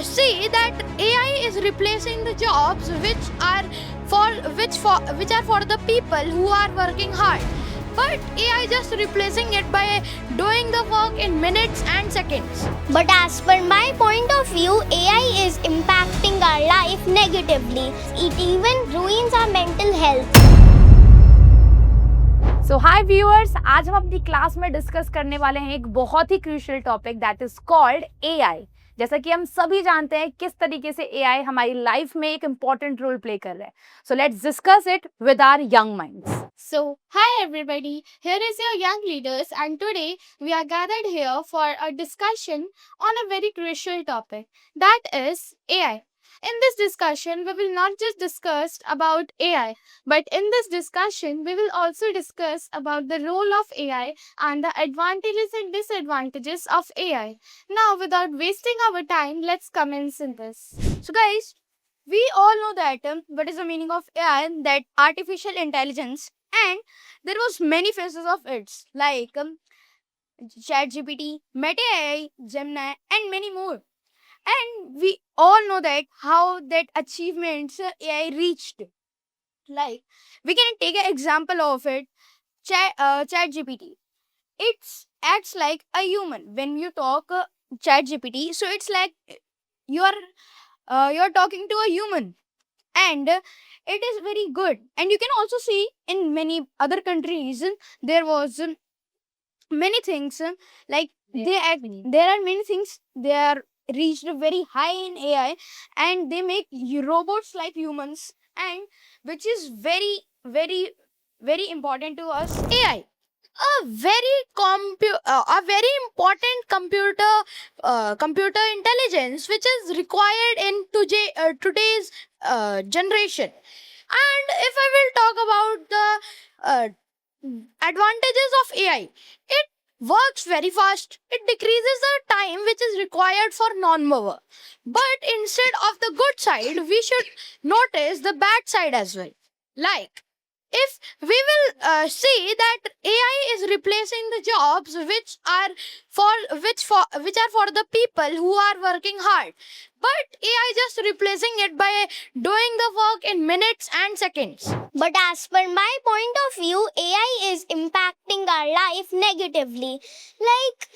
see that AI is replacing the jobs which are for the people who are working hard. But AI just replacing it by doing the work in minutes and seconds. But as per my point of view, AI is impacting our life negatively. It even ruins our mental health. So hi viewers, आज हम अपनी class में discuss करने वाले हैं एक बहुत ही crucial topic that is called AI. जैसा कि हम सभी जानते हैं किस तरीके से एआई हमारी लाइफ में एक इम्पॉर्टेंट रोल प्ले कर रहा है। So let's discuss it with our young minds. So, hi everybody, here is your young leaders, and today we are gathered here for a discussion on a very crucial topic, that is AI. In this discussion, we will not just discuss about AI, but in this discussion, we will also discuss about the role of AI and the advantages and disadvantages of AI. Now, without wasting our time, let's commence in this. So, guys, we all know that what is the meaning of AI, that artificial intelligence, and there was many phases of it, like ChatGPT, Meta AI, Gemini, and many more. And we all know that how that achievements AI reached. Like, we can take an example of it. ChatGPT. It acts like a human when you talk ChatGPT. So it's like you're talking to a human, and it is very good. And you can also see in many other countries there was many things like there are many things they are reached very high in AI, and they make robots like humans, and which is very important to us. AI, a very important computer intelligence which is required in today's generation. And if I will talk about the advantages of AI, it works very fast. It decreases the time which is required for non-mover. But instead of the good side, we should notice the bad side as well. Like, if we will see that AI is replacing the jobs which are for the people who are working hard, but AI just replacing it by doing the work in minutes and seconds. But as per my point of view, AI is impacting our life negatively. Like,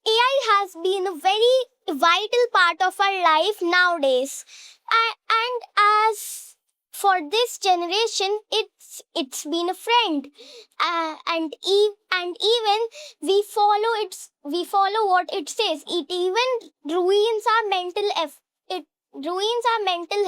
AI has been a very vital part of our life nowadays. And as for this generation, it's been a friend. And even we follow what it says. It even ruins our mental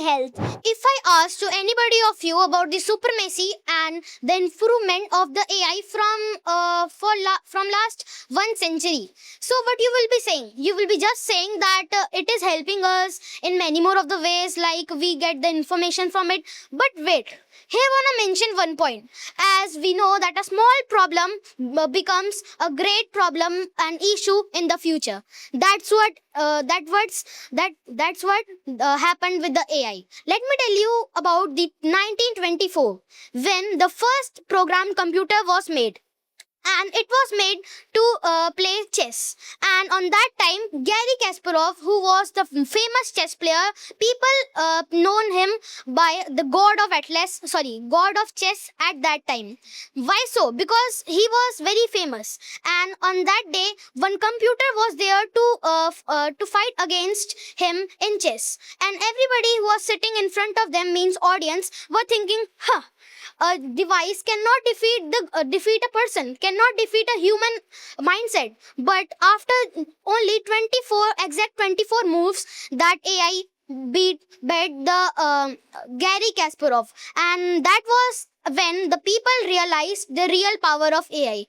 health. If I ask to anybody of you about the supremacy and the improvement of the AI from last 1 century, so what you will be saying? You will be just saying that it is helping us in many more of the ways, like we get the information from it. But wait, here I wanna mention one point. As we know that a small problem becomes a great problem and issue in the future. That's what happened with the AI. Let me tell you about the 1924, when the first programmed computer was made. And it was made to play chess. And on that time, Gary Kasparov, who was the famous chess player, people known him by the god of chess at that time. Why so? Because he was very famous. And on that day, one computer was there to fight against him in chess. And everybody who was sitting in front of them, means audience, were thinking, a device cannot defeat a person, cannot defeat a human mindset. But after only 24 moves, that AI beat the Gary Kasparov, and that was when the people realized the real power of AI.